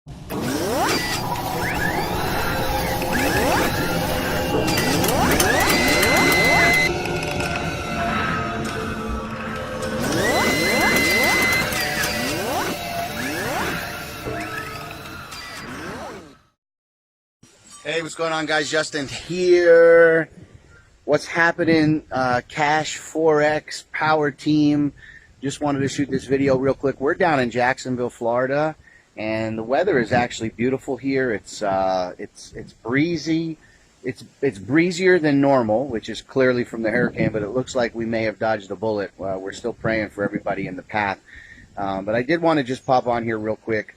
Hey, what's going on, guys? Justin here. What's happening? Cash Forex Power Team. Just wanted to shoot this video real quick. We're down in Jacksonville, Florida, and the weather is actually beautiful here. It's breezy. It's breezier than normal, which is clearly from the hurricane, but it looks like we may have dodged a bullet. We're still praying for everybody in the path. But I did want to just pop on here real quick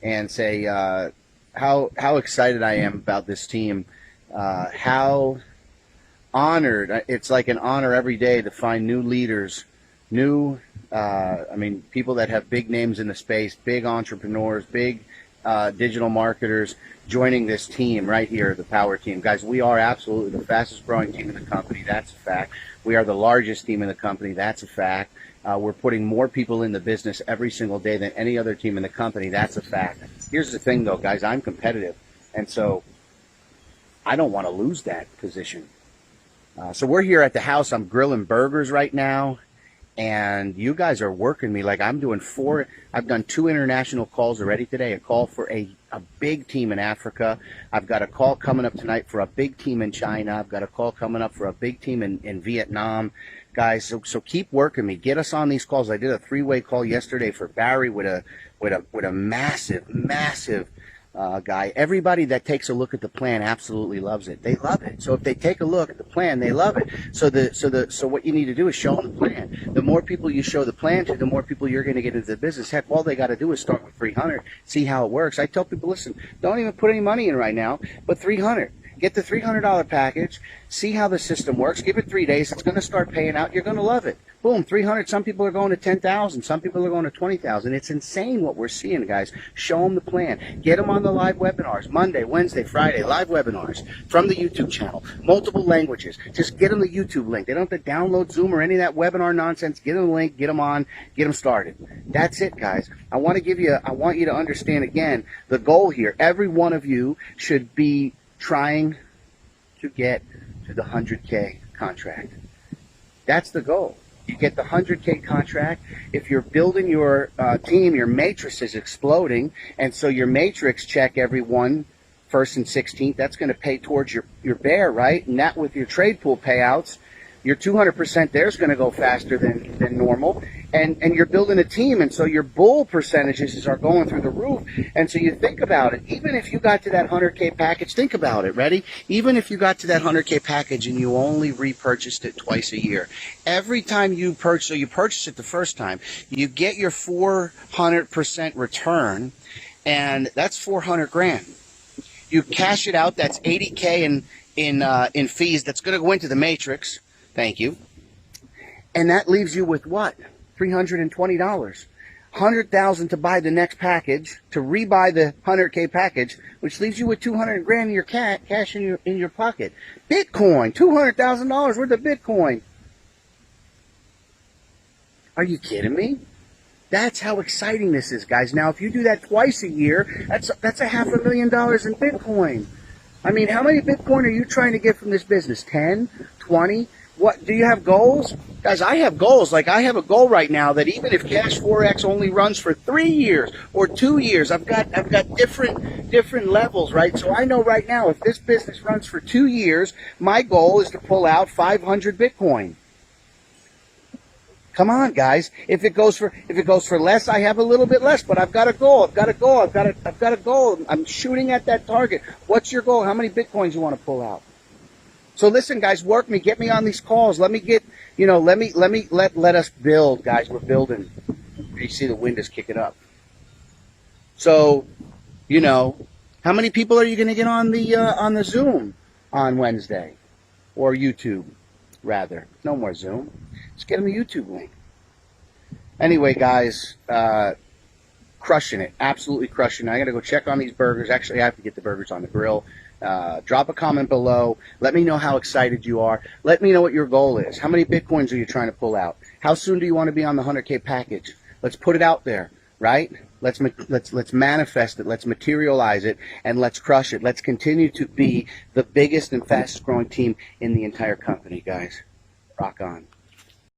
and say how excited I am about this team. How honored. It's like an honor every day to find new leaders, people that have big names in the space, big entrepreneurs, big digital marketers joining this team right here, the Power Team. Guys, we are absolutely the fastest growing team in the company. That's a fact. We are the largest team in the company. That's a fact. We're putting more people in the business every single day than any other team in the company. That's a fact. Here's the thing, though, guys. I'm competitive, and so I don't want to lose that position. So we're here at the house. I'm grilling burgers right now, and you guys are working me like I'm doing I've done 2 international calls already today. A call for a big team in Africa. I've got a call coming up tonight for a big team in China. I've got a call coming up for a big team in Vietnam. Guys, so keep working me. Get us on these calls. I did a 3-way call yesterday for Barry with a massive guy. Everybody that takes a look at the plan absolutely loves it. They love it. So if they take a look at the plan, they love it. So what you need to do is show them the plan. The more people you show the plan to, the more people you're going to get into the business. Heck, all they got to do is start with 300, see how it works. I tell people, listen, don't even put any money in right now, but 300. Get the $300 package, see how the system works, give it 3 days, it's going to start paying out, you're going to love it. Boom, 300, some people are going to 10,000, some people are going to 20,000. It's insane what we're seeing, guys. Show them the plan. Get them on the live webinars, Monday, Wednesday, Friday, live webinars from the YouTube channel, multiple languages. Just get them the YouTube link. They don't have to download Zoom or any of that webinar nonsense. Get them the link, get them on, get them started. That's it, guys. I want you to understand again, the goal here. Every one of you should be trying to get to the 100K contract. That's the goal. You get the 100K contract. If you're building your team, your matrix is exploding, and so your matrix check every 1st and 16th, that's going to pay towards your bear, right? And that with your trade pool payouts, your 200% there is going to go faster than normal. And you're building a team, and so your bull percentages are going through the roof. And so you think about it. Even if you got to that 100K package, think about it. Ready? Even if you got to that 100K package and you only repurchased it twice a year, every time you purchase, so you purchase it the first time, you get your 400% return, and that's 400 grand. You cash it out. That's 80K in fees. That's going to go into the matrix. Thank you. And that leaves you with what? $320. $100,000 to buy the next package, to rebuy the 100K package, which leaves you with 200 grand in your cash in your pocket. Bitcoin, $200,000 worth of Bitcoin. Are you kidding me? That's how exciting this is, guys. Now, if you do that twice a year, that's $500,000 in Bitcoin. I mean, how many Bitcoin are you trying to get from this business? 10, 20? What, do you have goals? Guys, I have goals. Like, I have a goal right now that even if Cash Forex only runs for 3 years or 2 years, I've got different levels, right? So I know right now if this business runs for 2 years, my goal is to pull out 500 Bitcoin. Come on, guys. If it goes for less, I have a little bit less, but I've got a goal. I've got a goal. I'm shooting at that target. What's your goal? How many Bitcoins you want to pull out? So listen, guys, work me, get me on these calls. Let me get, let us build, guys. We're building. You see the wind is kicking up. So, how many people are you going to get on the Zoom on Wednesday, or YouTube, rather? No more Zoom. Let's get them a YouTube link. Anyway, guys, crushing it, absolutely crushing it. I got to go check on these burgers. Actually, I have to get the burgers on the grill. Drop a comment below. Let me know how excited you are. Let me know what your goal is. How many Bitcoins are you trying to pull out? How soon do you want to be on the 100K package? Let's put it out there, right? let's manifest it. Let's materialize it, and let's crush it. Let's continue to be the biggest and fastest growing team in the entire company, guys. Rock on.